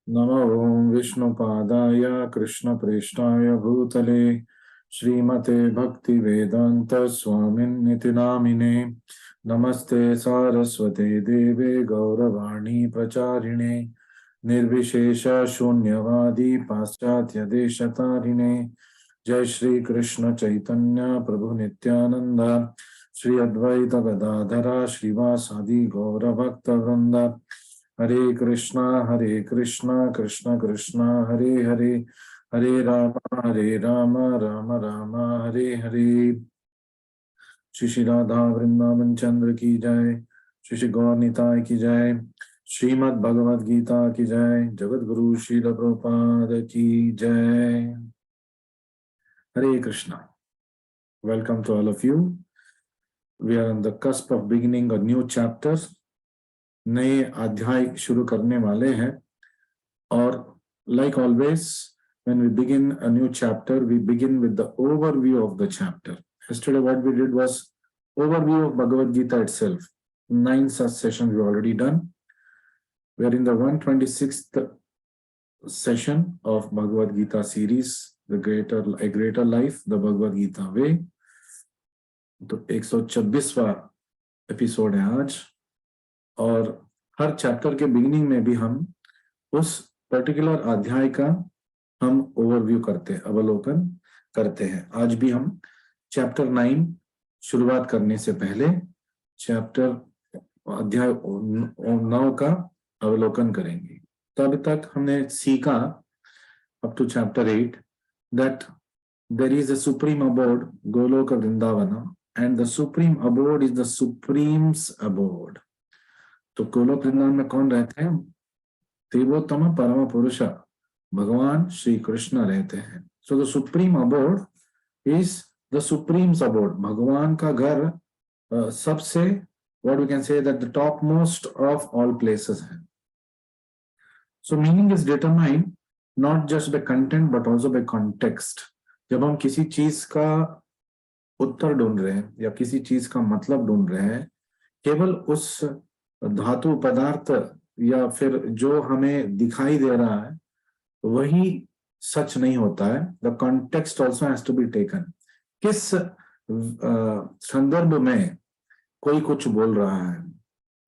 नमो ओं विष्णुपादाय कृष्णप्रेष्ठाय भूतले श्रीमते भक्तिवेदांत स्वामिन्निति नामिने नमस्ते सारस्वते देवे गौरवाणी प्रचारिणे निर्विशेष शून्यवादी पाश्चात्य देशतारिणे जय श्री कृष्ण चैतन्य प्रभु नित्यानंद श्री अद्वैत गदाधरा श्रीवासादि गौर भक्त वृंद हरे कृष्णा कृष्ण कृष्ण हरे हरे हरे राम राम राम हरे हरे। श्री श्री राधा वृंदावन चंद्र की जय, श्री श्री गौर निताय की जय, श्रीमद् भगवद गीता की जय, जगत गुरु श्रील प्रभुपाद की जय। हरे Krishna. Welcome to all of you. We are on the cusp of beginning a new chapter. नए अध्याय शुरू करने वाले हैं और like always when we begin a new chapter we begin with the overview of the chapter. Yesterday what we did was overview of Bhagavad Gita itself. 9 such sessions we already done. We are in the 126th session of Bhagavad Gita series, a greater life, the Bhagavad Gita way. तो 126वां episode है आज और हर chapter के beginning में भी हम उस particular अध्याय का हम ओवरव्यू करते हैं, अवलोकन करते हैं। आज भी हम चैप्टर 9 शुरुआत करने से पहले चैप्टर अध्याय 9 का अवलोकन करेंगे। तो अभी तक हमने सीखा up to chapter 8 that there is a supreme abode Golok Vrindavan and the supreme abode is the supreme's abode. तो गोलोक वृंदावन में कौन रहते हैं? देवोत्तम परम पुरुष भगवान श्री कृष्ण रहते हैं। So the supreme abode is the supreme's abode. भगवान का घर सबसे what we can say that the topmost of all places है। So meaning is determined not just by content but also by context. जब हम किसी चीज का उत्तर ढूंढ रहे हैं या किसी चीज का मतलब ढूंढ रहे हैं, केवल उस धातु पदार्थ या फिर जो हमें दिखाई दे रहा है वही सच नहीं होता है। The context also has to be taken. किस संदर्भ में कोई कुछ बोल रहा है,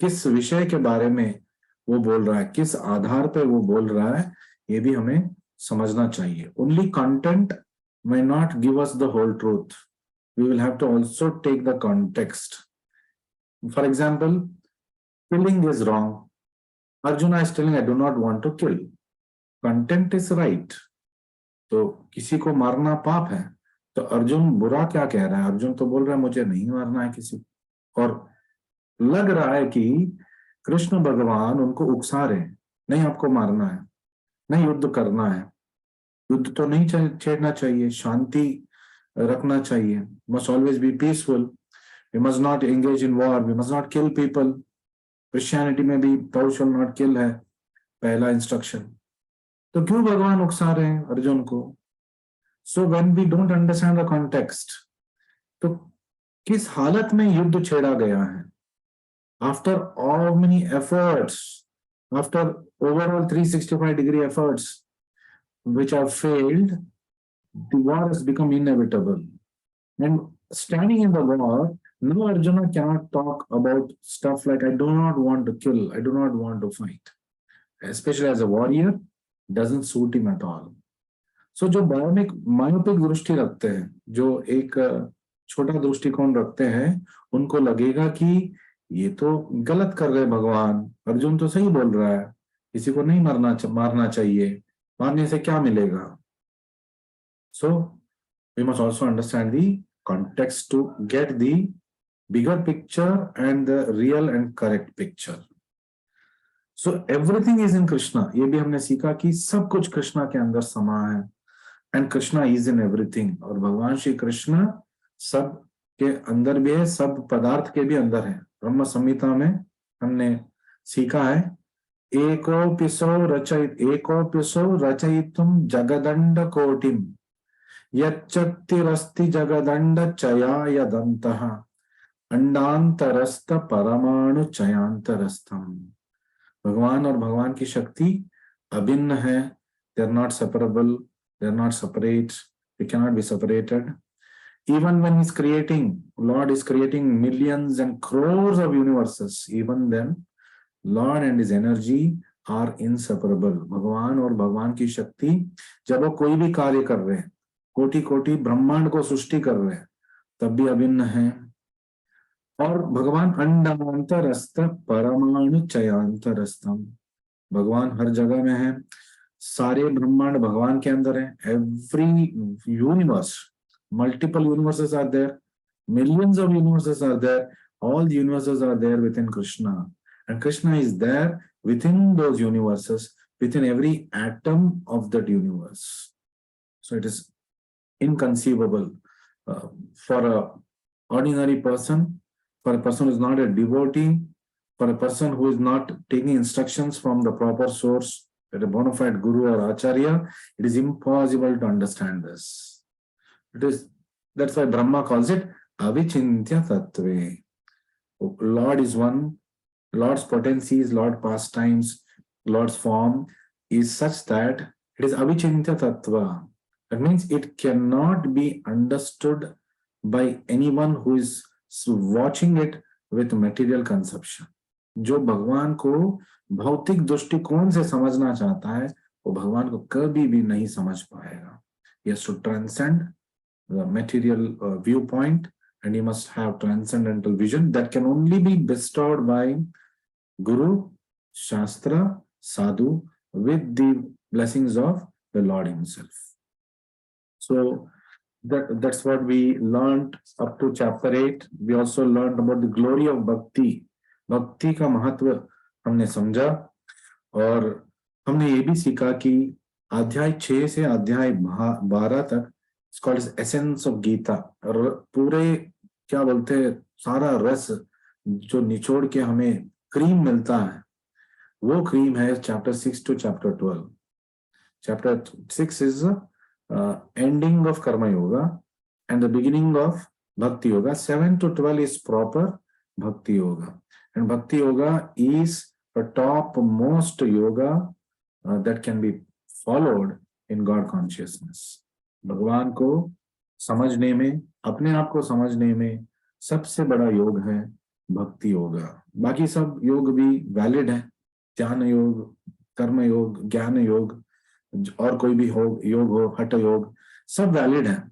किस विषय के बारे में वो बोल रहा है, किस आधार पे वो बोल रहा है, ये भी हमें समझना चाहिए। Only content may not give us the whole truth. We will have to also take the context. For example, killing is wrong. Arjuna is telling, I do not want to kill. Content is right. तो किसी को मारना पाप है, तो अर्जुन बुरा क्या कह रहा है? अर्जुन तो बोल रहा है मुझे नहीं मारना है किसी को, और लग रहा है कि कृष्ण भगवान उनको उकसा रहे हैं, नहीं आपको मारना है, नहीं युद्ध करना है, युद्ध तो नहीं छेड़ना चाहिए, शांति रखना चाहिए, must always be peaceful, we must not engage in war, we must not kill people. Christianity में भी thou shall not kill है पहला इंस्ट्रक्शन। तो क्यों भगवान उकसा रहे हैं अर्जुन को? So when we don't understand the context, तो किस हालत में युद्ध छेड़ा गया है? After all many efforts, after overall 365-degree efforts which have failed, the war has become inevitable. And standing in the war, now Arjuna cannot talk about stuff like, I do not want to kill, I do not want to fight. Especially as a warrior, doesn't suit him at all. So जो myopic दृष्टि रखते हैं, जो एक छोटा दृष्टिकोण रखते हैं, उनको लगेगा कि ये तो गलत कर रहे भगवान, अर्जुन तो सही बोल रहा है, किसी को नहीं मारना चाहिए, मारने से क्या मिलेगा? So we must also understand the context to get the bigger picture and the real and correct picture. So everything is in Krishna. ये भी हमने सीखा कि सब कुछ कृष्णा के अंदर समा है, and Krishna is in everything. और भगवान श्री कृष्ण सब के अंदर भी है, सब पदार्थ के भी अंदर है। ब्रह्म संहिता में हमने सीखा है, एकोपिसो रचयितुम जगदंड कोटिम यच्चक्तिरस्ति जगदंड चयायदन्तः अंडांतरस्थ परमाणु चयांतरस्थम। भगवान और भगवान की शक्ति अभिन्न है. They are not separable. They are not separate. They cannot be separated. Even when he's creating, Lord is creating millions and crores of universes. Even then, Lord and his energy are inseparable. भगवान और भगवान की शक्ति जब वो कोई भी कार्य कर रहे हैं, कोटि कोटि ब्रह्मांड को सृष्टि कर रहे हैं, तब भी अभिन्न है. और भगवान अंडांतरस्थ परमाणु चयांतरस्थम, भगवान हर जगह में है. सारे ब्रह्मांड भगवान के अंदर है. Every universe, multiple universes are there, millions of universes are there, all the universes are there within Krishna, and Krishna is there within those universes, within every atom of that universe. So it is inconceivable for a ordinary person, for a person who is not a devotee, for a person who is not taking instructions from the proper source, a bona fide guru or acharya. It is impossible to understand this. It is, that's why Brahma calls it avichintya tattve. Lord is one. Lord's potencies, Lord's pastimes, Lord's form is such that it is avichintya tattva. That means it cannot be understood by anyone who is watching it with material conception. जो भगवान को भौतिक दृष्टिकोण से समझना चाहता है, वो भगवान को कभी भी नहीं समझ पाएगा. He has to transcend the material viewpoint, and he must have transcendental vision that can only be bestowed by Guru, Shastra, Sadhu, with the blessings of the Lord himself. So that's what we learned up to chapter 8. We also learned about the glory of bhakti. भक्ति का महत्व हमने समझा, और हमने ये भी सीखा कि अध्याय 6 से अध्याय 12 तक It's called as essence of Gita. पूरे क्या बोलते हैं, सारा रस जो निचोड़ के हमें क्रीम मिलता है, वो क्रीम है chapter 6 to chapter 12. Chapter 6 is ending of Karma Yoga and the beginning of Bhakti Yoga. 7 to 12 is proper Bhakti Yoga. And Bhakti Yoga is the topmost yoga that can be followed in God consciousness. भगवान को समझने में, अपने आप को समझने में सबसे बड़ा योग है भक्ति योगा. बाकी सब योग भी वैलिड है, ध्यान योग, कर्म योग, ज्ञान योग, और कोई भी योग हो, हठ योग, सब वैलिड है.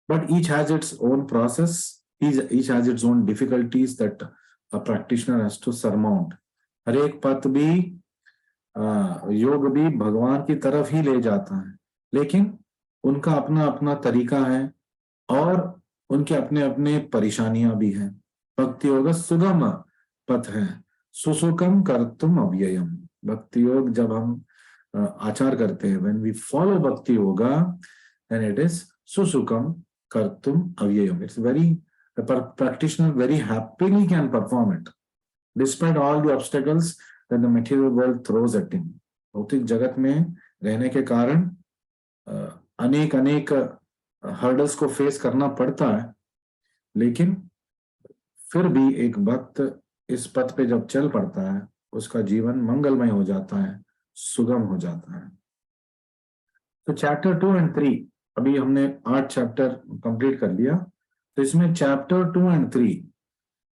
But each has its own process, each has its own difficulties that a practitioner has to surmount. हर एक पथ भी योग भी भगवान की तरफ ही ले जाता है, लेकिन उनका अपना अपना तरीका है और उनके अपने अपने परेशानियां भी हैं. भक्ति योग सुगम पथ है, सुसुकम कर्तुम अव्ययम. भक्ति योग जब हम आचार करते हैं, when we follow bhakti yoga, then it is susukam kartum avyayam. It's very, the practitioner very happily can perform it despite all the obstacles that the material world throws at him. भौतिक जगत में रहने के कारण अनेक अनेक hurdles को face करना पड़ता है, लेकिन फिर भी एक भक्त इस पथ पे जब चल पड़ता है, उसका जीवन मंगलमय हो जाता है, सुगम हो जाता है. तो चैप्टर 2 and 3, अभी हमने 8 चैप्टर कंप्लीट कर लिया. तो इसमें chapter 2 and 3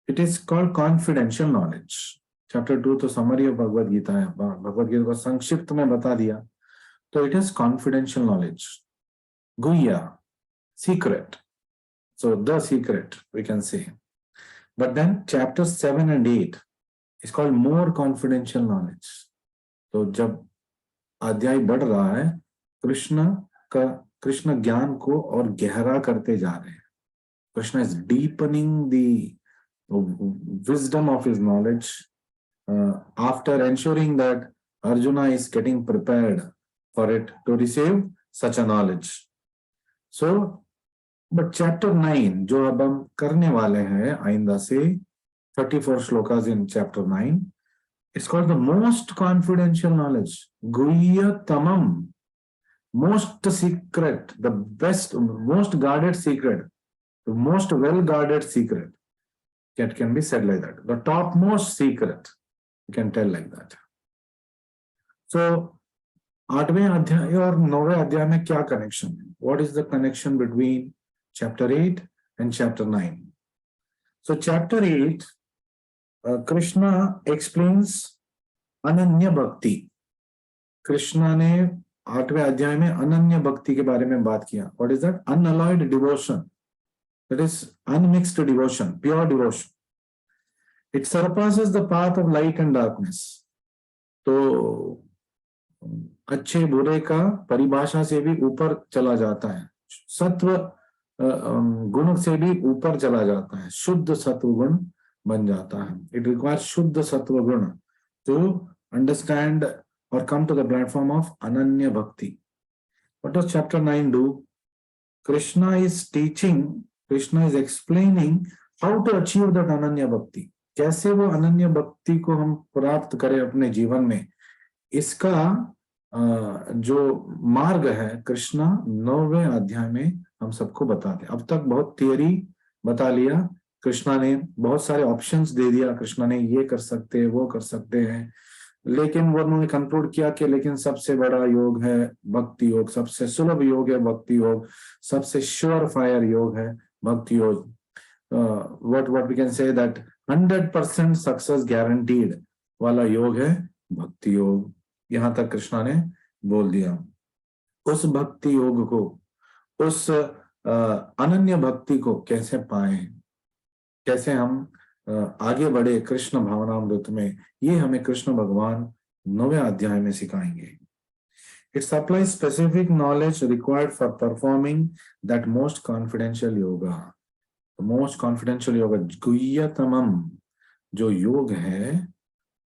it is called confidential knowledge. Chapter 2 तो समरी ऑफ भगवद गीता है, भगवद गीता को संक्षिप्त में बता दिया. तो इट इज कॉन्फिडेंशियल नॉलेज, गुह्य, secret. So the secret we can say. But then chapter 7 and 8 is called more confidential knowledge. तो जब अध्याय बढ़ रहा है, कृष्ण ज्ञान को और गहरा करते जा रहे हैं. Krishna is deepening the wisdom of his knowledge after ensuring that Arjuna is getting prepared for it to receive such a knowledge. So but chapter 9 जो अब हम करने वाले हैं आइंदा से, 34 shlokas in chapter 9, it's called the most confidential knowledge, guhyatamam, most secret, the best, most guarded secret, the most well guarded secret. That can be said like that, the topmost secret, you can tell like that. सो आठवें अध्याय और नौवें अध्याय में क्या connection है? What is the connection between chapter 8 and chapter 9? So chapter 8 Krishna explains अनन्य भक्ति। कृष्णा ने 8वें अध्याय में अनन्य भक्ति के बारे में बात किया। What is that? Unalloyed devotion, that is unmixed devotion, pure devotion. It surpasses the path of light and darkness. तो अच्छे बुरे का परिभाषा से भी ऊपर चला जाता है, सत्व गुण से भी ऊपर चला जाता है, शुद्ध सत्व गुण बन जाता है। इट रिक्वायर्स शुद्ध सत्व गुण to understand or come to the platform of Ananya Bhakti. What does chapter 9 do? Krishna is teaching, Krishna is explaining how to achieve that Ananya Bhakti. कैसे वो अनन्य भक्ति को हम प्राप्त करें अपने जीवन में, इसका जो मार्ग है कृष्णा 9वें अध्याय में हम सबको बताते। अब तक बहुत थियरी बता लिया कृष्णा ने, बहुत सारे ऑप्शंस दे दिया कृष्णा ने, ये कर सकते हैं वो कर सकते हैं, लेकिन वो उन्होंने कंक्लूड किया कि लेकिन सबसे बड़ा योग है भक्ति योग, सबसे सुलभ योग है भक्ति योग, सबसे श्योर फायर योग है भक्ति योग। What we can say that 100% success guaranteed वाला योग है भक्ति योग। यहां तक कृष्णा ने बोल दिया। उस भक्ति योग को, उस अनन्य भक्ति को कैसे पाए, कैसे हम आगे बढ़े कृष्ण भावनामृत में, ये हमें कृष्ण भगवान 9वें अध्याय में सिखाएंगे। It supplies specific knowledge required for performing that most confidential yoga. Most confidential yoga, गुह्यतमम जो योग है,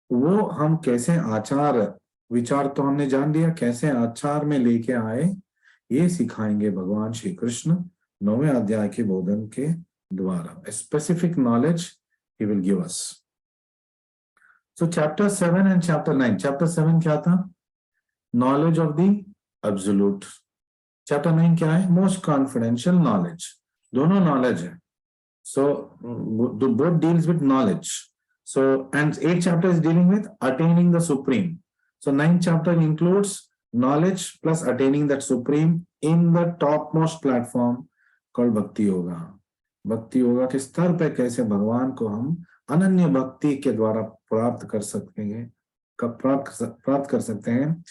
वो हम कैसे आचार विचार तो हमने जान लिया, कैसे आचार में लेके आए, ये सिखाएंगे भगवान श्री कृष्ण 9वें अध्याय के बोधन के द्वारा। Specific knowledge he will give us. So chapter 7 and chapter 9. Chapter 7 क्या था? Knowledge of the absolute. Chapter 9 क्या है? Most confidential knowledge. दोनों knowledge है. So both deals with knowledge. So and 8th chapter is dealing with attaining the supreme. So 9th chapter includes knowledge plus attaining that supreme in the topmost platform called Bhakti Yoga. भक्ति योगा के स्तर पे कैसे भगवान को हम अनन्य भक्ति के द्वारा प्राप्त कर सकते हैं,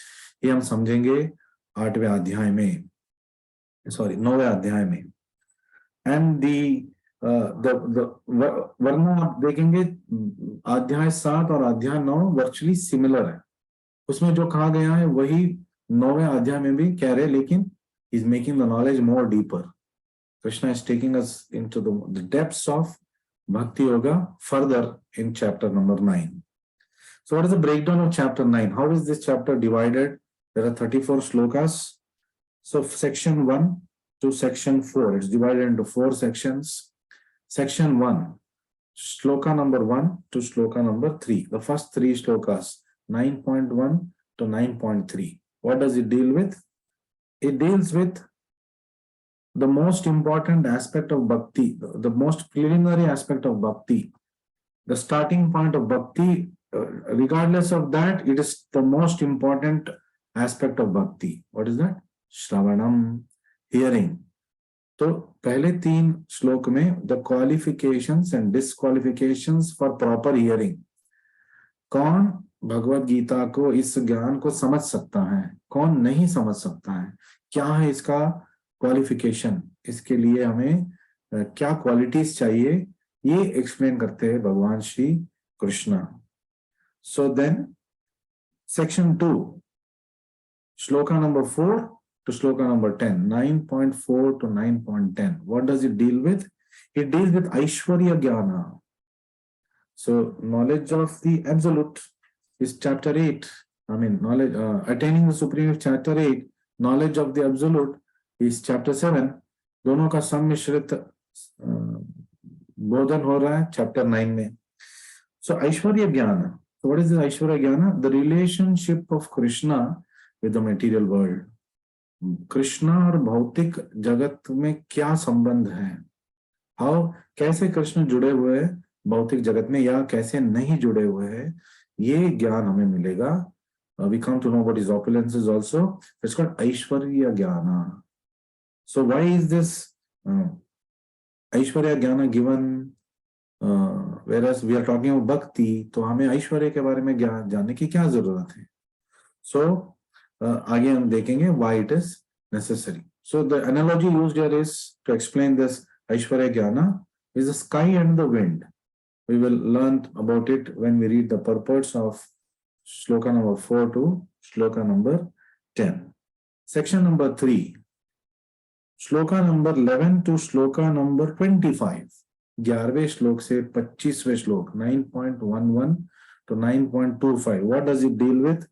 ये हम समझेंगे 8वें अध्याय में, सॉरी 9वें अध्याय में। एंड वरना आप देखेंगे अध्याय 7 और अध्याय 9 वर्चुअली सिमिलर है, उसमें जो कहा गया है वही 9वें अध्याय में भी कह रहे, लेकिन is making the knowledge more deeper. Krishna is taking us into the depths of Bhakti Yoga further in chapter number 9. So what is the breakdown of chapter 9? How is this chapter divided? There are 34 shlokas. So section 1 to section 4, it's divided into 4 sections. Section 1, shloka number 1 to shloka number 3. The first 3 shlokas, 9.1 to 9.3. What does it deal with? It deals with the most important aspect of bhakti, the most preliminary aspect of bhakti, the starting point of bhakti. Regardless of that, it is the most important aspect of bhakti. What is that? Shravanam, hearing. तो पहले 3 श्लोक में the qualifications and disqualifications for proper hearing. कौन भगवत गीता को, इस ज्ञान को समझ सकता है, कौन नहीं समझ सकता है, क्या है इसका क्वालिफिकेशन, इसके लिए हमें क्या क्वालिटीज चाहिए, ये एक्सप्लेन करते हैं भगवान Shri Krishna. So then section 2, श्लोका number 4 to shloka number 10, 9.4 to 9.10. What does it deal with? It deals with Aishwarya Jnana. So knowledge of the absolute is chapter 8. I mean, knowledge attaining the supreme is chapter 8. Knowledge of the absolute is chapter 7. दोनों का सम्मिश्रित बोधन हो रहा है chapter 9 में। So Aishwarya Jnana. So what is the Aishwarya Jnana? The relationship of Krishna with the material world. Krishna और भौतिक जगत में क्या संबंध है, हाउ, कैसे कृष्ण जुड़े हुए हैं भौतिक जगत में या कैसे नहीं जुड़े हुए हैं, ये ज्ञान हमें मिलेगा We come to know what is opulences also. It's called Aishwarya Jnana. So why is this Aishwarya Jnana given? Whereas we are talking about bhakti, तो हमें ऐश्वर्य के बारे में जानने की क्या जरूरत है? So आगे हम देखेंगे why it is necessary. So the analogy used here is to explain this Aishwarya Jnana is the sky and the wind. We will learn about it when we read the purports of shloka number 4 to shloka number 10. Section number 3. श्लोका number 11 to श्लोका number 25, 11वें श्लोक से 25वें श्लोक 9.11 to 9.25. What does it deal with?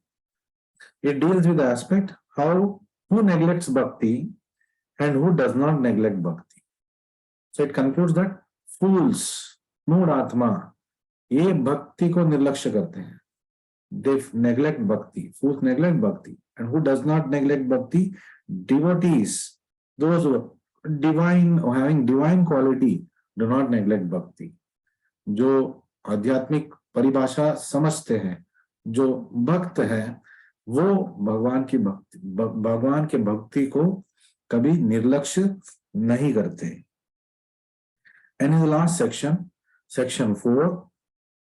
It deals with the aspect how who neglects bhakti and who does not neglect bhakti. So it concludes that fools, मूढ़ आत्मा, ये भक्ति को निर्लक्ष्य करते हैं. They neglect bhakti. Fools neglect bhakti. And who does not neglect bhakti? Devotees. Those who are divine or having divine quality do not neglect bhakti. जो आध्यात्मिक परिभाषा समझते हैं, जो भक्त है, वो भगवान के भक्ति को कभी निर्लक्ष्य नहीं करते. And in the last section, section 4,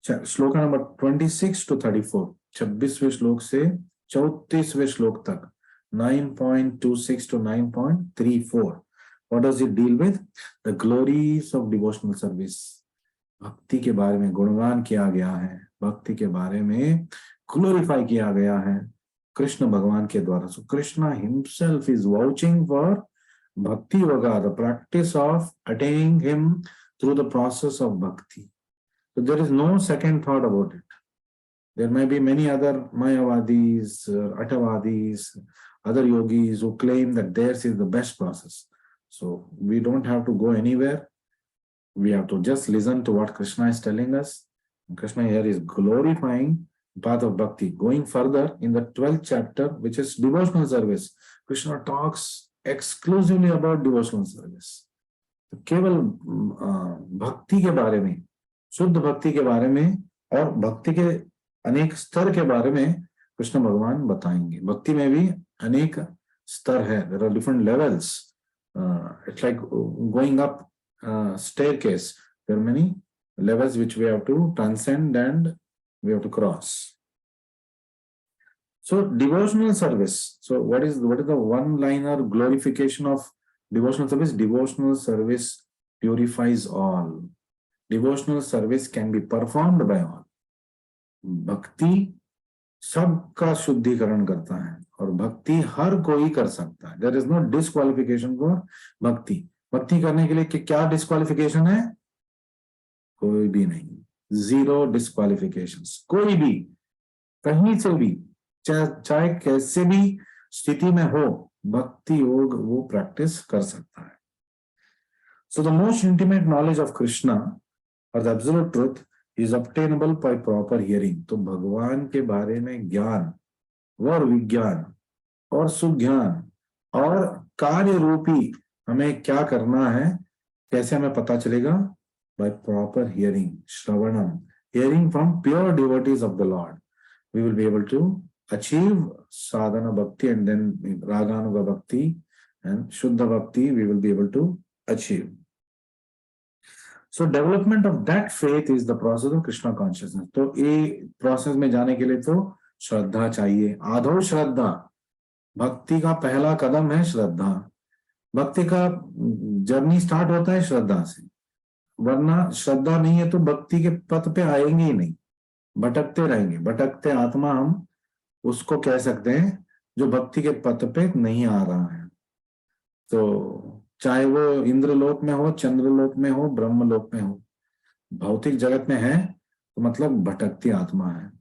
shloka number 26 to 34, 26वें श्लोक से 34वें श्लोक तक 9.26 to 9.34. What does it deal with? The glories of devotional service. भक्ति के बारे में गुणगान किया गया है, भक्ति के बारे में ग्लोरीफाई किया गया है कृष्ण भगवान के द्वारा. So Krishna himself is vouching for bhakti yoga, the practice of attaining him through the process of bhakti. So there is no second thought about it. There may be many other Mayavadis, Atavadis, other yogis who claim that theirs is the best process. So we don't have to go anywhere. We have to just listen to what Krishna is telling us. And Krishna here is glorifying the path of bhakti. Going further in the 12th chapter, which is devotional service, Krishna talks exclusively about devotional service. तो केवल भक्ति के बारे में, शुद्ध भक्ति के बारे में और भक्ति के अनेक स्तर के बारे में कृष्ण भगवान बताएंगे. भक्ति में भी अनेक स्तर है. There are different levels. It's like going up staircase. There are many levels which we have to transcend and we have to cross. So devotional service. So what is the one-liner glorification of devotional service? Devotional service purifies all. Devotional service can be performed by all. भक्ति सबका शुद्धिकरण करता है और भक्ति हर कोई कर सकता है. There is no disqualification for भक्ति. भक्ति करने के लिए क्या डिस्क्वालिफिकेशन है? कोई भी नहीं. जीरो डिस्क्वालिफिकेशंस. कोई भी कहीं से भी चाहे कैसे भी स्थिति में हो, भक्ति योग वो प्रैक्टिस कर सकता है. So the most intimate knowledge of Krishna or the absolute truth is obtainable by proper hearing. तो भगवान के बारे में ज्ञान और विज्ञान और सुज्ञान और कार्य रूपी हमें क्या करना है, कैसे हमें पता चलेगा? By proper hearing, Shravanam, hearing from pure devotees of the Lord. We will be able to achieve sadhana bhakti and then raganuga bhakti and shuddha bhakti we will be able to achieve. So development of that faith is the process of Krishna consciousness. तो ये process में जाने के लिए तो श्रद्धा चाहिए. आधो श्रद्धा, भक्ति का पहला कदम है श्रद्धा. भक्ति का जर्नी स्टार्ट होता है श्रद्धा से, वरना श्रद्धा नहीं है तो भक्ति के पथ पे आएंगे ही नहीं, भटकते रहेंगे. भटकते आत्मा हम उसको कह सकते हैं जो भक्ति के पथ पे नहीं आ रहा है. तो चाहे वो इंद्रलोक में हो, चंद्रलोक में हो, ब्रह्मलोक में हो, भौतिक जगत में है तो मतलब भटकती आत्मा है.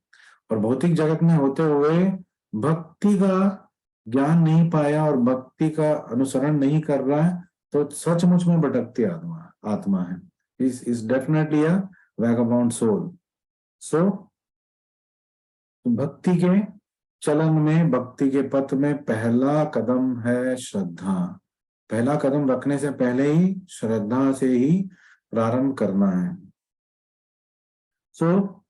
और भौतिक जगत में होते हुए भक्ति का ज्ञान नहीं पाया और भक्ति का अनुसरण नहीं कर रहा है तो सचमुच में भटकती आत्मा है. is definitely a vagabond soul. So भक्ति के चलन में, भक्ति के पथ में पहला कदम है श्रद्धा. पहला कदम रखने से पहले ही श्रद्धा से ही प्रारंभ करना है. So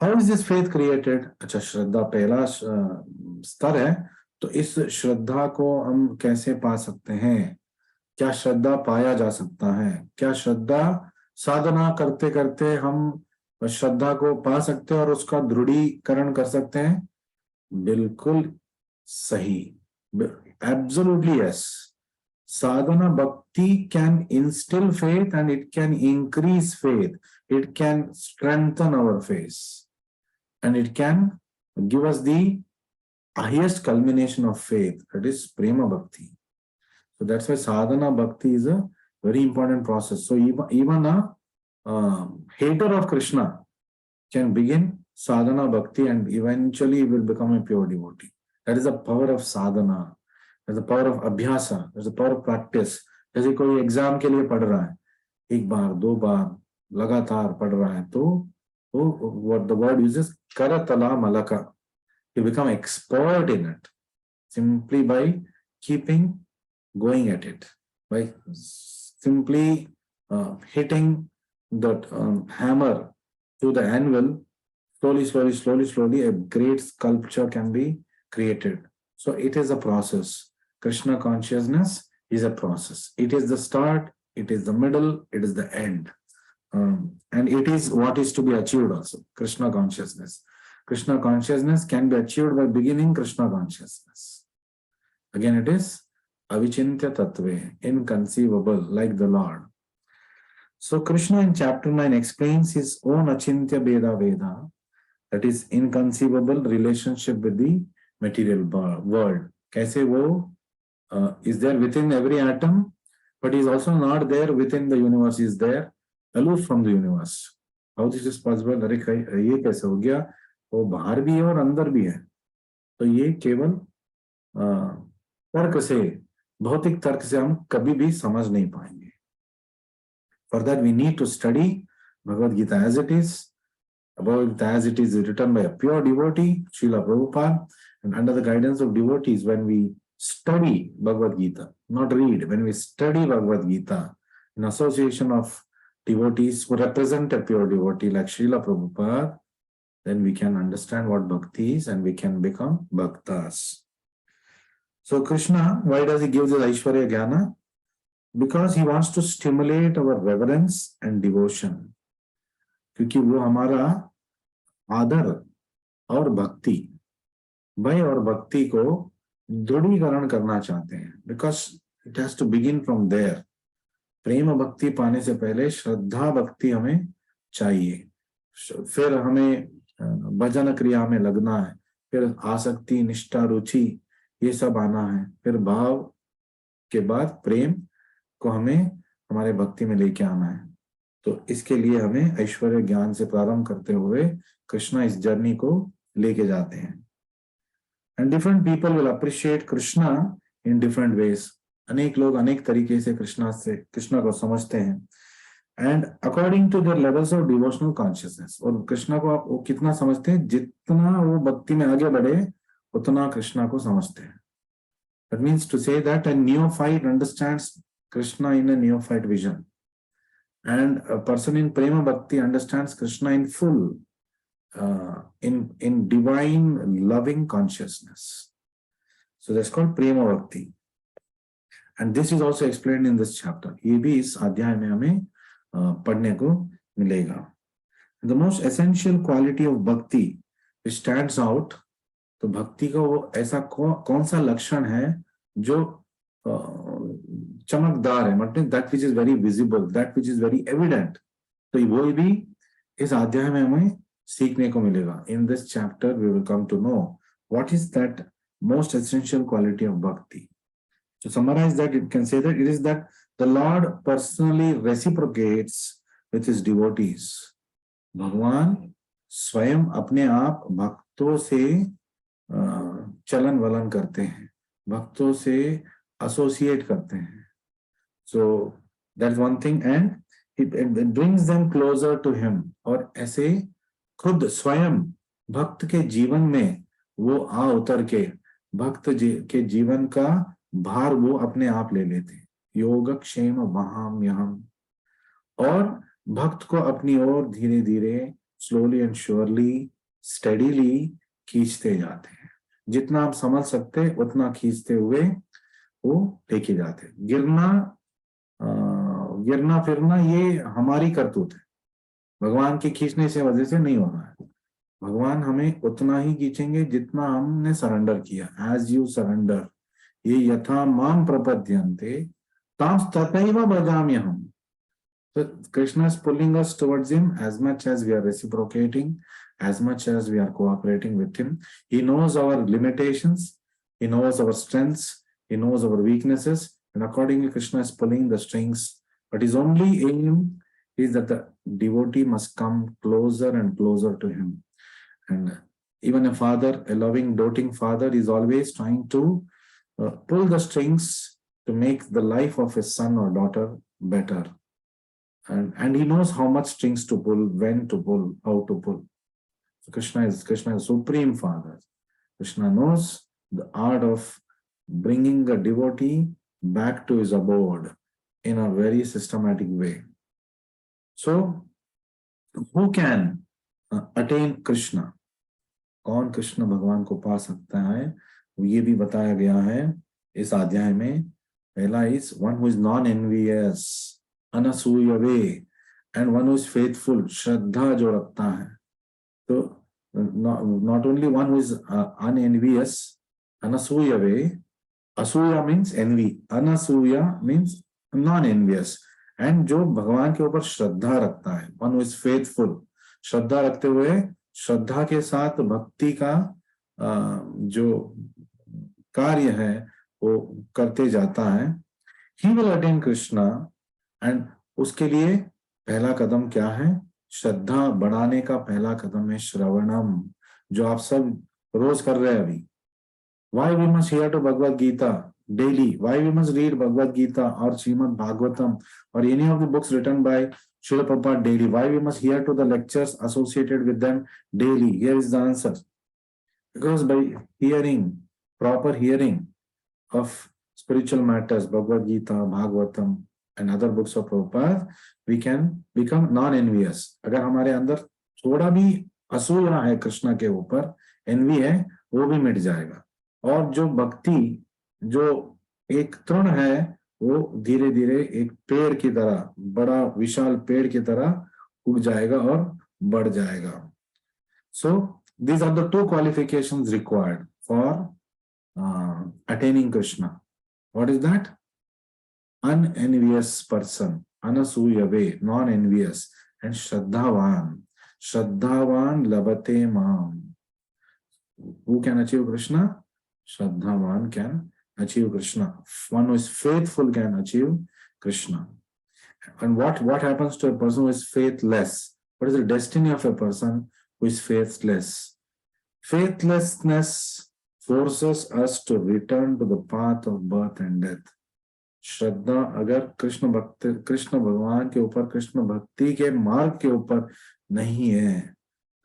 how is this faith created? अच्छा, श्रद्धा पहला स्तर है, तो इस श्रद्धा को हम कैसे पा सकते हैं? क्या श्रद्धा पाया जा सकता है? क्या श्रद्धा साधना करते करते हम श्रद्धा को पा सकते हैं और उसका दृढ़ीकरण कर सकते हैं? बिल्कुल सही, absolutely yes. Sadhana bhakti can instill faith and it can increase faith. It can strengthen our faith. And it can give us the highest culmination of faith, that is prema bhakti. So that's why sadhana bhakti is a very important process. So even a hater of Krishna can begin sadhana bhakti and eventually will become a pure devotee. That is the power of sadhana. There's the power of abhyasa, there's the power of practice. जैसे कोई exam के लिए पढ़ रहा है, एक बार दो बार लगातार पढ़ रहा है, तो what the word uses karatala malaka, you become expert in it simply by keeping going at it, by simply hitting that hammer to the anvil. Slowly, a great sculpture can be created. So it is a process. Krishna consciousness is a process. It is the start, it is the middle, it is the end. And it is what is to be achieved also, Krishna consciousness. Krishna consciousness can be achieved by beginning Krishna consciousness. Again, it is avichintya tattve, inconceivable, like the Lord. So Krishna in chapter 9 explains his own achintya beda veda, that is inconceivable relationship with the material world. Kaise wo is there within every atom, but is also not there within the universe, is there aloof from the universe. How this is possible? अरे ये कैसे हो गया? वो बाहर भी है और अंदर भी है. तो ये केवल तर्क से, भौतिक तर्क से हम कभी भी समझ नहीं पाएंगे. For that we need to study Bhagavad Gita as it is, Bhagavad Gita as it is written by a pure devotee, Srila Prabhupada, and under the guidance of devotees. When we study Bhagavad Gita, not read, when we study Bhagavad Gita in association of devotees who represent a pure devotee like Srila Prabhupada, then we can understand what bhakti is and we can become bhaktas. So Krishna, why does he give this Aishwarya Jnana? Because he wants to stimulate our reverence and devotion. क्योंकि वो हमारा आदर और भक्ति, भय और भक्ति को दृढ़ीकरण करना चाहते हैं. Because it has to begin from there. प्रेम भक्ति पाने से पहले श्रद्धा भक्ति हमें चाहिए, फिर हमें भजन क्रिया में लगना है, फिर आसक्ति, निष्ठा, रुचि, ये सब आना है, फिर भाव के बाद प्रेम को हमें हमारे भक्ति में लेके आना है. तो इसके लिए हमें ऐश्वर्य ज्ञान से प्रारंभ करते हुए कृष्णा इस जर्नी को लेके जाते हैं. And different people will appreciate Krishna in different ways. अनेक लोग अनेक तरीके से कृष्णा को समझते हैं. And according to their levels of devotional consciousness. और कृष्णा को आप वो कितना समझते हैं, जितना वो भक्ति में आगे बढ़े उतना कृष्णा को समझते हैं. That means to say that a neophyte understands Krishna in a neophyte vision, and a person in prema bhakti understands Krishna in full, in divine loving consciousness. So that's called prema bhakti, and this is also explained in this chapter. ये भी इस अध्याय में हमें पढ़ने को मिलेगा. The most essential quality of bhakti which stands out, तो भक्ति का वो ऐसा कौन सा लक्षण है जो चमकदार है, मतलब that which is very visible, that which is very evident. तो वो भी इस अध्याय में हमें सीखने को मिलेगा. In this chapter we will come to know what is that most essential quality of bhakti. To summarize that, it can say that it is that the Lord personally reciprocates with his devotees. भगवान स्वयं अपने आप भक्तों से चलन वलन करते हैं, भक्तों से एसोसिएट करते हैं. So that's one thing, and it brings them closer to him. और ऐसे खुद स्वयं भक्त के जीवन में वो आ उतर के भक्त के जीवन का भार वो अपने आप ले लेते. योगक्षेम वहाम्यहम्. और भक्त को अपनी ओर धीरे धीरे स्लोली एंड श्योरली, स्टेडीली खींचते जाते हैं। जितना आप समझ सकते उतना खींचते हुए वो लेके जाते। गिरना फिरना ये हमारी करतूत है, भगवान के खींचने से वजह से नहीं होना है। भगवान हमें उतना ही खींचेंगे जितना हमने सरेंडर किया। एज यू सरेंडर, ये यथा माम प्रपद्यन्ते तां तथैव भजाम्यहम्। So Krishna is pulling us towards him as much as we are reciprocating, as much as we are cooperating with him. He knows our limitations, he knows our strengths, he knows our weaknesses, and accordingly Krishna is pulling the strings. But his only aim is that the devotee must come closer and closer to him. And even a father, a loving, doting father, is always trying to pull the strings to make the life of his son or daughter better. And he knows how much strings to pull, when to pull, how to pull. So Krishna is Supreme Father. Krishna knows the art of bringing a devotee back to his abode in a very systematic way. So, who can attain Krishna? कौन कृष्ण भगवान को पा सकता है, ये भी बताया गया है इस अध्याय में। पहला is one who is non envious, अनसूयवे, and one who is faithful, श्रद्धा जो रखता है। तो not only one who is unenvious, अनसूयवे, असूया मीन्स एनवी, अनसूया मीन्स नॉन एनवियस, एंड जो भगवान के ऊपर श्रद्धा रखता है, वन हु इज फेथफुल, श्रद्धा रखते हुए श्रद्धा के साथ भक्ति का जो कार्य है वो करते जाता है। He will attain Krishna, and उसके लिए पहला कदम क्या है? श्रद्धा बढ़ाने का पहला कदम है श्रवणम, जो आप सब रोज कर रहे हैं अभी। Why we must hear to Bhagavad Gita daily, why we must read Bhagavad Gita और श्रीमद भागवतम और any of the books written by Srila Prabhupada daily? Why we must hear to the lectures associated with them daily? Here is the answer. Because by hearing, proper hearing of spiritual matters, Bhagavad Gita, Bhagavatam, and other books of Prabhupada, we can become non-envious. अगर हमारे अंदर थोड़ा भी असूया है कृष्ण के ऊपर, envy है, वो भी मिट जाएगा। और जो भक्ति, जो एक तृण है, वो धीरे धीरे एक पेड़ की तरह, बड़ा विशाल पेड़ की तरह उग जाएगा और बढ़ जाएगा। So these are the two qualifications required for attaining Krishna. What is that? Unenvious person, anasuyave, non-envious, and shraddhavan. Shraddhavan labate mam. Who can achieve Krishna? Shraddhavan can achieve Krishna. One who is faithful can achieve Krishna. And what happens to a person who is faithless? What is the destiny of a person who is faithless? Faithlessness forces us to return to the path of birth and death. श्रद्धा अगर कृष्ण भगवान के ऊपर, कृष्ण भक्ति के मार्ग के ऊपर नहीं है,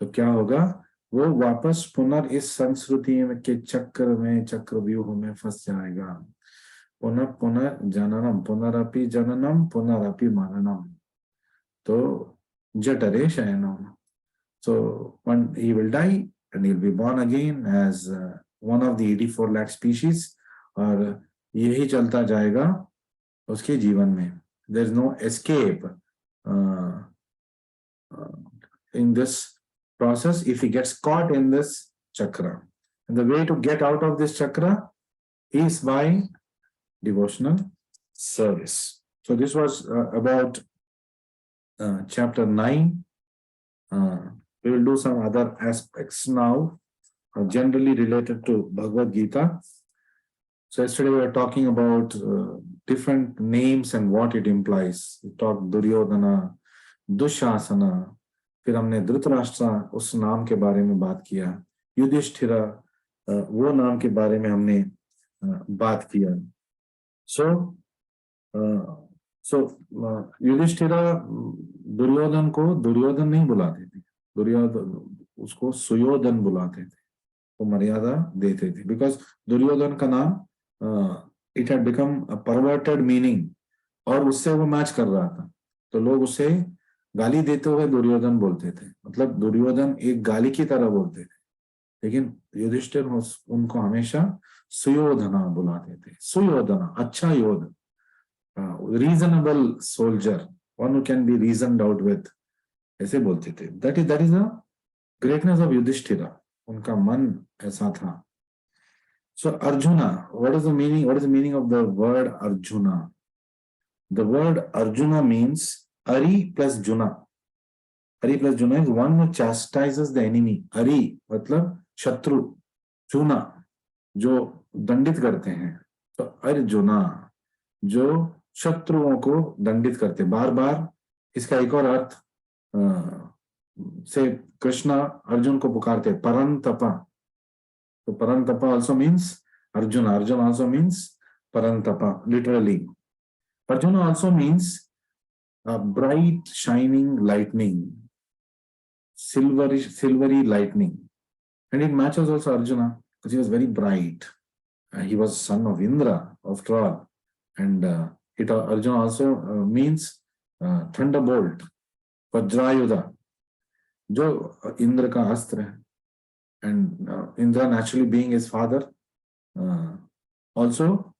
तो क्या होगा? वो वापस पुनः इस संस्कृति के चक्रव्यूह में फंस जाएगा। पुनः पुनः जननम, पुनरपि जननम, पुनरपि मरणम, तो जठरे शयनम। So one, he will die and he will be born again as one of the 84 lakh species, और यही चलता जाएगा उसके जीवन में। There is no escape in this process if he gets caught in this chakra. And the way to get out of this chakra is by devotional service. So this was about chapter 9. We will do some other aspects now, generally related to Bhagavad Gita. So yesterday we were talking about different names and what it implies. We talked Duryodhana, Dushasana, फिर हमने धृतराष्ट्र उस नाम के बारे में बात किया, युधिष्ठिरा वो नाम के बारे में हमने बात किया। So युधिष्ठिरा दुर्योधन को दुर्योधन नहीं बुलाते थे, दुर्योधन उसको सुयोधन बुलाते थे, वो मर्यादा देते थे, बिकॉज दुर्योधन का नाम it had become a perverted meaning और उससे वो मैच कर रहा था, तो लोग उसे गाली देते हुए दुर्योधन बोलते थे, मतलब दुर्योधन एक गाली की तरह बोलते थे, लेकिन युधिष्ठिर उनको हमेशा सुयोधना बुलाते थे। सुयोधना, अच्छा योद्ध, reasonable soldier, one who can be reasoned out with, ऐसे बोलते थे। That is the greatness of Yudhishthira, उनका मन ऐसा था। So Arjuna, what is the meaning? What is the meaning of the word Arjuna? The word Arjuna means Ari plus Juna. Ari plus Juna is one who chastises the enemy. Ari मतलब शत्रु, Juna जो दंडित करते हैं। तो अर्जुना जो शत्रुओं को दंडित करते, बार बार। इसका एक और अर्थ से कृष्ण अर्जुन को पुकारते परंतपा। So Parantapa also means Arjuna. Arjuna also means Parantapa, literally. Arjuna also means a bright, shining lightning, silvery lightning. And it matches also Arjuna because he was very bright. He was son of Indra, after all. And Arjuna also means thunderbolt, Vajrayudha, जो इंद्र का अस्त्र है. And Indra, naturally being his father, also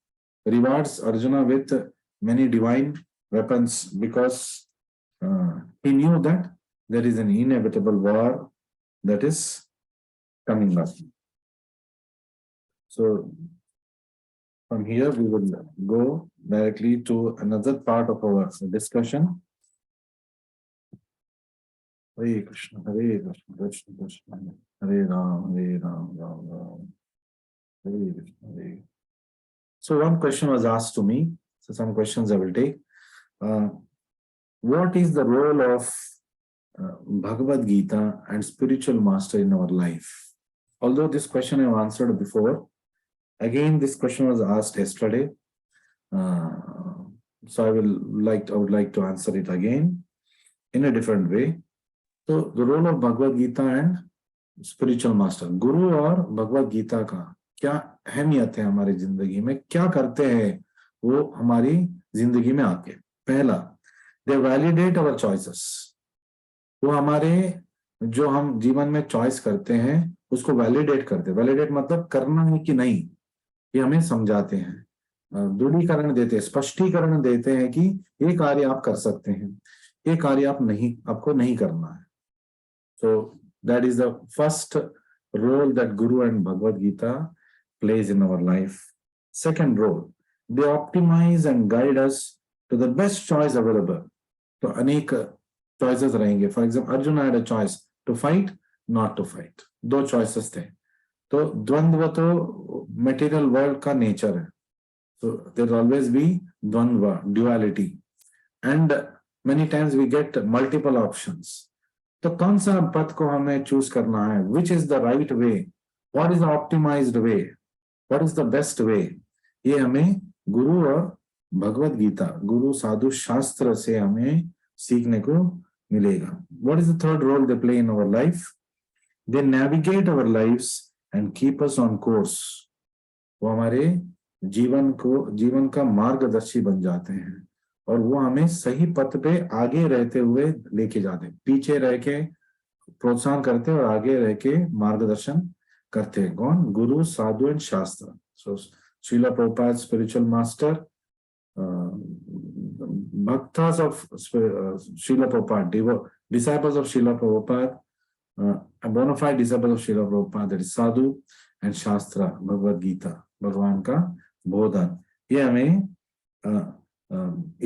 rewards Arjuna with many divine weapons because he knew that there is an inevitable war that is coming up. So from here we will go directly to another part of our discussion. Hare Krishna, Hare Krishna, Krishna Krishna, Hare Ram, Ram Ram. Hare Krishna, Hare. So one question was asked to me, so some questions I will take. What is the role of Bhagavad Gita and spiritual master in our life? Although this question I have answered before, again this question was asked yesterday. So I would like to answer it again in a different way. So the role of Bhagavad Gita and spiritual master, Guru और Bhagavad Gita का क्या अहमियत है हमारी जिंदगी में, क्या करते हैं वो हमारी जिंदगी में आके? पहला, दे वैलिडेट अवर चॉइसेस. वो हमारे जो हम जीवन में चॉइस करते हैं उसको वैलिडेट करते हैं. वैलिडेट मतलब करना है कि नहीं, ये हमें समझाते हैं, दृढ़ीकरण देते हैं, स्पष्टीकरण देते हैं कि ये कार्य आप कर सकते हैं, ये कार्य आपको नहीं करना है. So that is the first role that Guru and Bhagavad Gita plays in our life. Second role, they optimize and guide us to the best choice available. तो अनेक choices रहेंगे. For example, Arjuna had a choice to fight, not to fight. दो choices थे. तो द्वंद्व तो material world का nature है. So there will always be द्वंद्व, duality. And many times we get multiple options. तो कौन सा पथ को हमें चूज करना है? Which is the right way? What is the optimised way? What is the best way? ये हमें गुरु और भगवत गीता, गुरु साधु शास्त्र से हमें सीखने को मिलेगा. What is the third role they play in our life? They navigate our lives and keep us on course. वो हमारे जीवन का मार्गदर्शी बन जाते हैं और वो हमें सही पथ पे आगे रहते हुए लेके जाते हैं. पीछे रह के प्रोत्साहन करते हैं और आगे रह के मार्गदर्शन करते हैं. कौन? गुरु, sadhu and shastra. So Srila Prabhupada spiritual master, भक्तास of Srila Prabhupada, disciples of Srila Prabhupada, bonafide disciples of Srila Prabhupada, that is sadhu, and shastra, Bhagavad Gita, भगवान का बोधन. ये हमें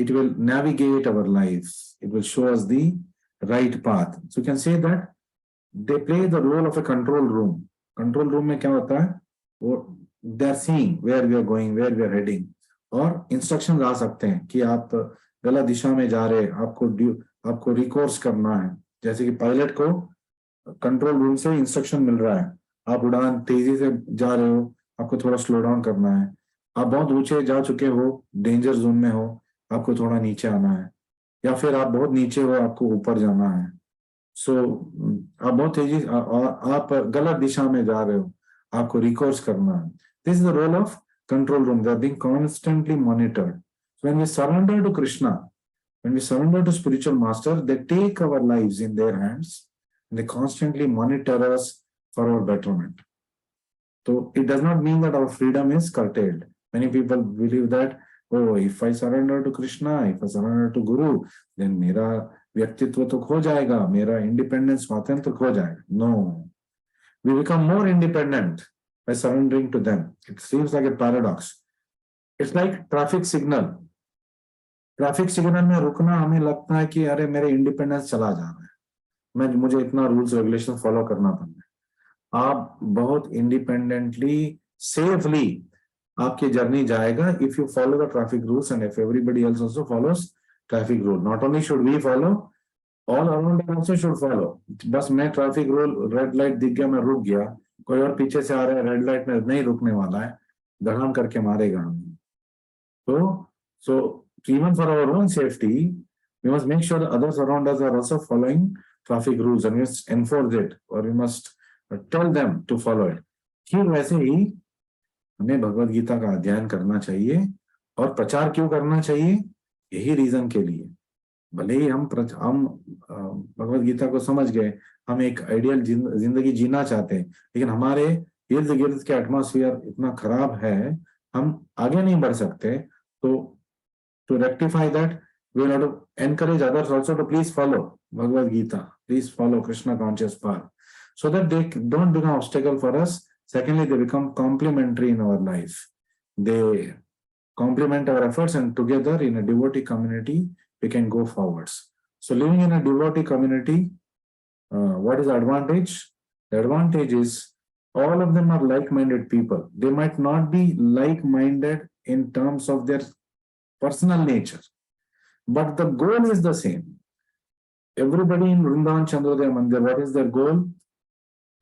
it will navigate our lives. It will show us the right path. So you can say that they play the role of a control room. Control room में क्या होता है? वो they are seeing where we are going, where we are heading, और instructions आ सकते हैं कि आप गलत दिशा में जा रहे हैं, आपको रिकोर्स करना है. जैसे कि पायलट को कंट्रोल रूम से इंस्ट्रक्शन मिल रहा है, आप उड़ान तेजी से जा रहे हो, आपको थोड़ा स्लो डाउन करना है. आप बहुत ऊंचे जा चुके हो, डेंजर जोन में हो, आपको थोड़ा नीचे आना है. या फिर आप बहुत नीचे हो, आपको ऊपर जाना है. सो आप बहुत तेजी, आप गलत दिशा में जा रहे हो, आपको रिकोर्स करना है. This is the role of control room. They are being constantly monitored. When we surrender to Krishna, When we surrender to spiritual master, they take our lives in their hands and they constantly monitor us for our betterment. So it does not mean that our freedom is curtailed. Many people believe that, oh, if I surrender to Krishna, if I surrender to Guru, then मेरा व्यक्तित्व तो खो जाएगा, मेरा independence स्वातंत्र खो जाएगा. No, we become more independent by surrendering to them. It seems like a paradox. It's like traffic signal. Traffic signal में रुकना हमें लगता है कि अरे मेरे इंडिपेंडेंस चला जा रहा है, मुझे इतना रूल्स रेगुलेशन फॉलो करना पड़ता है. आप बहुत इंडिपेंडेंटली सेफली आपकी जर्नी जाएगा if you follow the traffic rules and if everybody else also follows traffic rule. Not only should we follow, all around also should follow. बस मैं ट्रैफिक रूल, रेड लाइट दिख गया, मैं रुक गया, कोई और पीछे से आ रहा है, रेड लाइट में नहीं रुकने वाला है, धड़ाम करके मारेगा हमें. So even for our own safety, we must make sure that others around us are also following traffic rules and we must enforce it, or we must tell them to follow it. ठीक वैसे ही हमें भगवद गीता का अध्ययन करना चाहिए. और प्रचार क्यों करना चाहिए? यही रीजन के लिए. भले ही हम भगवद गीता को समझ गए, हम एक आइडियल जिंदगी जीना चाहते हैं, लेकिन हमारे इर्द गिर्द के एटमॉस्फेयर इतना खराब है, हम आगे नहीं बढ़ सकते. तो to rectify that, we will have to encourage others also to please follow Bhagavad Gita, please follow Krishna conscious path, so that they don't become obstacle for us. Secondly, they become complementary in our life. They complement our efforts, and together in a devotee community, we can go forwards. So living in a devotee community, what is the advantage? The advantage is all of them are like-minded people. They might not be like-minded in terms of their personal nature, but the goal is the same. Everybody in Vrindavan Chandrodaya Mandir, what is their goal?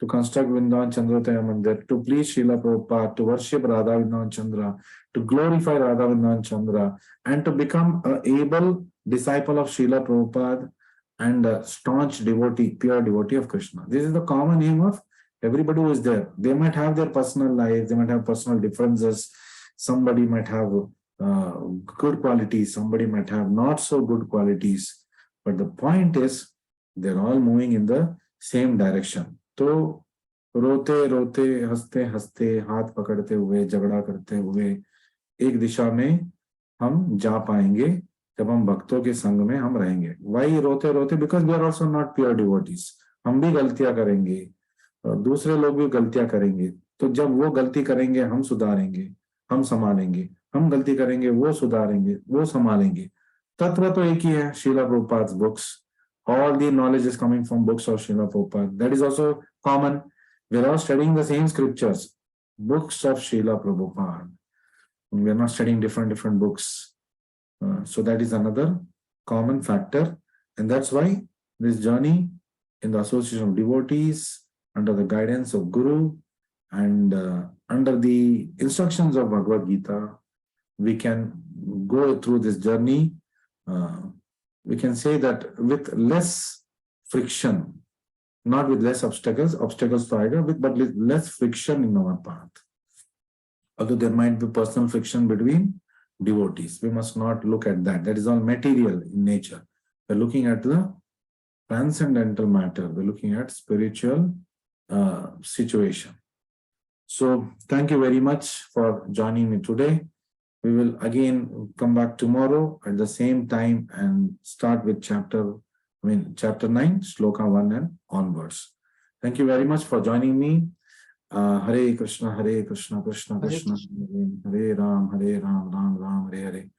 To construct Vrindavan Chandrodaya Mandir, to please Srila Prabhupada, to worship Radha Vrindavan Chandra, to glorify Radha Vrindavan Chandra, and to become an able disciple of Srila Prabhupada and a staunch devotee, pure devotee of Krishna. This is the common aim of everybody who is there. They might have their personal lives, they might have personal differences, somebody might have good qualities, somebody might have not so good qualities, but the point is they're all moving in the same direction. तो रोते रोते हंसते हंसते हाथ पकड़ते हुए झगड़ा करते हुए एक दिशा में हम जा पाएंगे जब हम भक्तों के संग में हम रहेंगे. Why रोते रोते? Because we are also not pure devotees. हम भी गलतियां करेंगे, दूसरे लोग भी गलतियां करेंगे. तो जब वो गलती करेंगे हम सुधारेंगे, हम संभालेंगे, हम गलती करेंगे वो सुधारेंगे, वो संभालेंगे. तत्व तो एक ही है, Srila Prabhupada's books. All the knowledge is coming from books of Srila Prabhupada. That is also common. We are all studying the same scriptures, books of Srila Prabhupada. We are not studying different books. So that is another common factor. And that's why this journey in the association of devotees, under the guidance of Guru, and under the instructions of Bhagavad Gita, we can go through this journey. We can say that with less friction, not with less obstacles to either, but with less friction in our path. Although there might be personal friction between devotees, we must not look at that. That is all material in nature. We're looking at the transcendental matter. We're looking at spiritual situation. So thank you very much for joining me today. We will again come back tomorrow at the same time and start with chapter 9, Shloka 1 and onwards. Thank you very much for joining me. Hare Krishna, Krishna Krishna, Hare Ram, Ram Ram, Hare Hare.